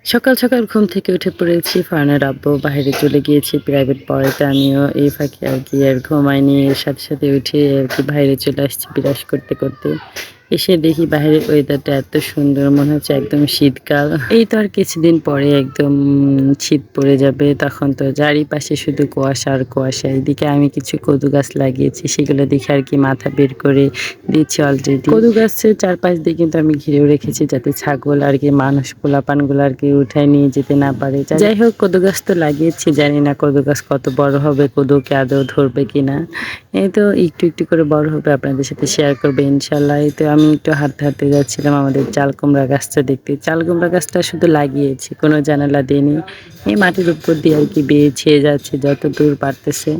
সকাল, সকাল ঘুম থেকে উঠে পড়েছি। ফারহানের আব্বু বাহিরে চলে গিয়েছে প্রাইভেট পড়াতে। আমিও এই ফাঁকে আরকি আর ঘুমাইনি। এর সাথে, সাথে উঠে আরকি বাইরে চলে আসছি ব্রাশ করতে, করতে। এসে দেখি বাহিরের ওয়েদারটা এত সুন্দর মনে হচ্ছে একদম শীতকাল। এই তো আর কিছুদিন পরে একদম শীত পড়ে যাবে। তখন তো চারিপাশে শুধু কুয়াশা আর কুয়াশা। এদিকে আমি কিছু কদু গাছ লাগিয়েছি। সেগুলো দেখে আরকি মাথা বের করে দিচ্ছি অলরেডি। কদু গাছের চারপাশ দিয়ে কিন্তু আমি ঘিরেও রেখেছি যাতে ছাগল আরকি মানুষ পোলাপানগুলো আরকি উঠায় নিয়ে যেতে না পারে। যাই হোক কদু গাছ তো লাগিয়েছি। জানি না কদু গাছ কত বড় হবে, কদুকে আদৌ ধরবে কিনা। এই তো একটু, একটু করে বড় হবে আপনাদের সাথে শেয়ার করব ইনশাআল্লাহ। এই তো আমি একটু হাঁটতে, হাঁটতে যাচ্ছিলাম আমাদের চাল কুমড়া গাছটা দেখতে। চাল কুমড়া গাছটা শুধু লাগিয়েছি, কোনো জানালা দিইনি। এই মাটির উপর দিয়ে আরকি বেয়ে ছেয়ে যাচ্ছে যতদূর পারতেছে।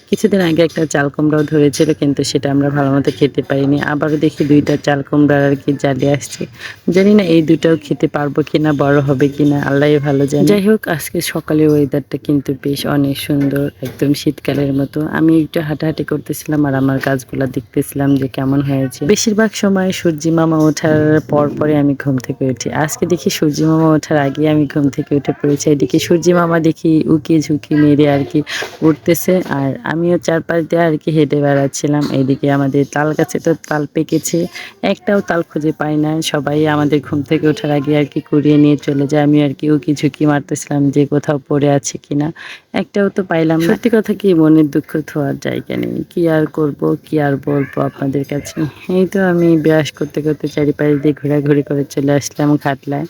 কিছুদিন আগে একটা চাল কুমড়াও ধরেছিল কিন্তু সেটা আমরা ভালোমতো খেতে পারিনি। আবারও দেখি ২ টা চাল কুমড়ার আরকি জালি আসছে। জানি না এই ২ টাও খেতে পারবো কিনা, বড় হবে কিনা আল্লাহই ভালো জানে। যাই হোক আজকে সকালের ওয়েদারটা কিন্তু বেশ অনেক সুন্দর, একদম শীতকালের মতো। আমি একটু হাঁটাহাঁটি করতেছিলাম আর আমার গাছগুলা দেখতেছিলাম যে কেমন হয়েছে। বেশিরভাগ সময় সূর্যি মামা ওঠার পরে আমি ঘুম থেকে উঠি। আজকে দেখি সূর্যি মামা ওঠার আগে আমি ঘুম থেকে উঠে পড়েছি। এদিকে সূর্যি মামা দেখি উকি ঝুঁকি মেরে আরকি উঠতেছে আর আমিও চারপাশ দিয়ে আরকি হেঁটে বেড়াচ্ছিলাম। এদিকে আমাদের তাল গাছে তো তাল পেকেছে। একটাও তাল খুঁজে পাই না। সবাই আমাদের ঘুম থেকে ওঠার আগে আরকি কুড়িয়ে নিয়ে চলে যায়। আমি আরকি উকি ঝুঁকি মারতেছিলাম যে কোথাও পড়ে আছে কিনা। একটাও তো পাইলাম না। সত্যি কথা কি মনের দুঃখ ধোয়ার জায়গা নেই। কি আর করব, কি আর বলবো আপনাদের কাছে। এই তো আমি ব্রাশ করতে, করতে চারিপাশ দিয়ে ঘোরাঘুরি করে চলে আসলাম খাটলায়।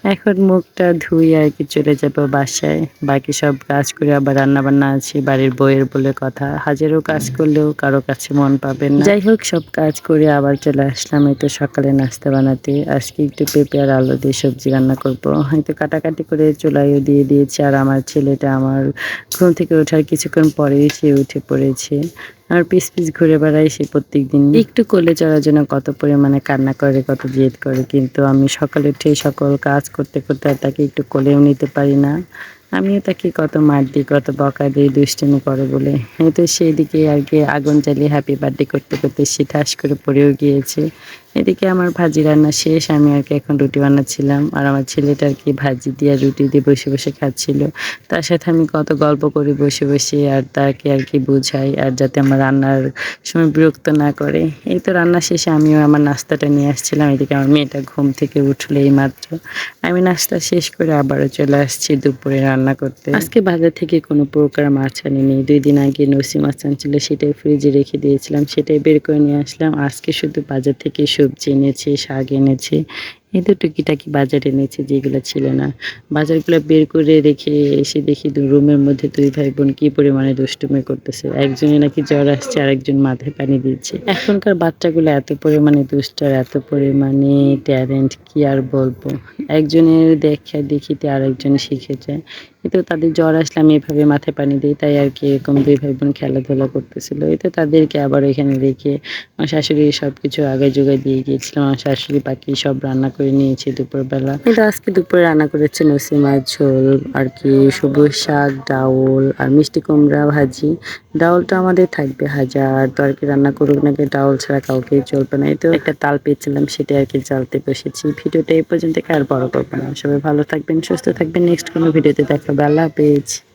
এখন মুখটা ধুয়ে আরকি চলে যাবো বাসায়। বাকি সব কাজ করে আবার রান্নাবান্না আছে। বাড়ির বউয়ের বলে কথা। হাজারো কাজ করলেও কারো কাছে মন পাবেন না। যাই হোক সব কাজ করে আবার চলে আসলাম এই তো সকালে নাস্তা বানাতে। আজকে একটু পেঁপে আর আলু দিয়ে সবজি রান্না করব। হয়তো কাটাকাটি করে চুলায়ও দিয়ে দিয়েছি আর আমার ছেলেটা আমার ঘুম থেকে ওঠার কিছুক্ষণ পরেই সে উঠে পড়েছে। আর পিছ, পিছ ঘুরে বেড়ায় সে প্রত্যেকদিন। একটু কোলে চড়ার জন্য কত পরিমাণে কান্না করে, কত জেদ করে। কিন্তু আমি সকালে উঠে সকল কাজ করতে, করতে আর তাকে একটু কোলেও নিতে পারি না। আমিও তাকে কত মার দিই, কত বকা দেই দুষ্টুমি করে বলে। এই তো সেদিকে আরকি আগুন জ্বালিয়ে হ্যাপি বার্থডে করতে, করতে সে ঠাস করে পড়েও গিয়েছে। এদিকে আমার ভাজি রান্না শেষ। আমি আরকি এখন রুটি বানাচ্ছিলাম। আর আমার ছেলেটা আরকি ভাজি দিয়ে আর রুটি দিয়ে বসে, বসে খাচ্ছিল। তার সাথে আমি কত গল্প করি বসে, বসে আর তাকে আরকি বুঝাই আর যাতে আমার রান্নার সময় বিরক্ত না করে। এই তো রান্না শেষে আমিও আমার নাস্তাটা নিয়ে আসছিলাম। এদিকে আমার মেয়েটা ঘুম থেকে উঠলো এইমাত্র। আমি নাস্তা শেষ করে আবারও চলে আসছি দুপুরে রান্না করতে। আজকে বাজার থেকে কোনো প্রকার মাছ আনিনি। ২ দিন আগে নসি মাছ আনছিল সেটাই ফ্রিজে রেখে দিয়েছিলাম। সেটাই বের করে নিয়ে আসলাম। আজকে শুধু বাজার থেকে সবজি এনেছি, শাক এনেছি। এই তো টুকিটাকি বাজার এনেছি যেগুলো ছিল না। বাজারগুলো বের করে রেখে এসে দেখি রুমের মধ্যে ২ ভাই বোন কি পরিমাণে দুষ্টুমি করতেছে। একজনের নাকি জ্বর আসছে আরেকজন মাথায় পানি দিচ্ছে। এখনকার বাচ্চাগুলো এত পরিমাণে দুষ্ট আর এত পরিমাণে ট্যালেন্ট কি আর বলবো। একজনের দেখা দেখিতে আরেকজন শিখে যায়। কিন্তু তাদের জ্বর আসলে আমি এভাবে মাথায় পানি দিই। তাই আরকি এরকম ২ ভাই বোন খেলাধুলা করতেছিল। এই তো তাদেরকে আবার এখানে রেখে আমার শাশুড়ি সবকিছু আগায়-যোগায় দিয়ে গিয়েছিলাম। আমার শাশুড়ি বাকি সব রান্না করে নিয়েছে দুপুরবেলা। কিন্তু আজকে দুপুরে রান্না করেছে নসি মাছ ঝোল আরকি সবুজ শাক, ডাউল আর মিষ্টি কুমড়া ভাজি। ডাউলটা আমাদের থাকবে হাজার তরকারি রান্না করুক নাকি ডাউল ছাড়া কাউকেই চলবে না। এই তো একটা তাল পেয়েছিলাম সেটাই আরকি জ্বালতে বসেছি। ভিডিওটা এই পর্যন্ত আর বড় করব না। সবাই ভালো থাকবেন, সুস্থ থাকবেন। নেক্সট কোনো ভিডিওতে দেখা হবে। আল্লাহ হাফেজ।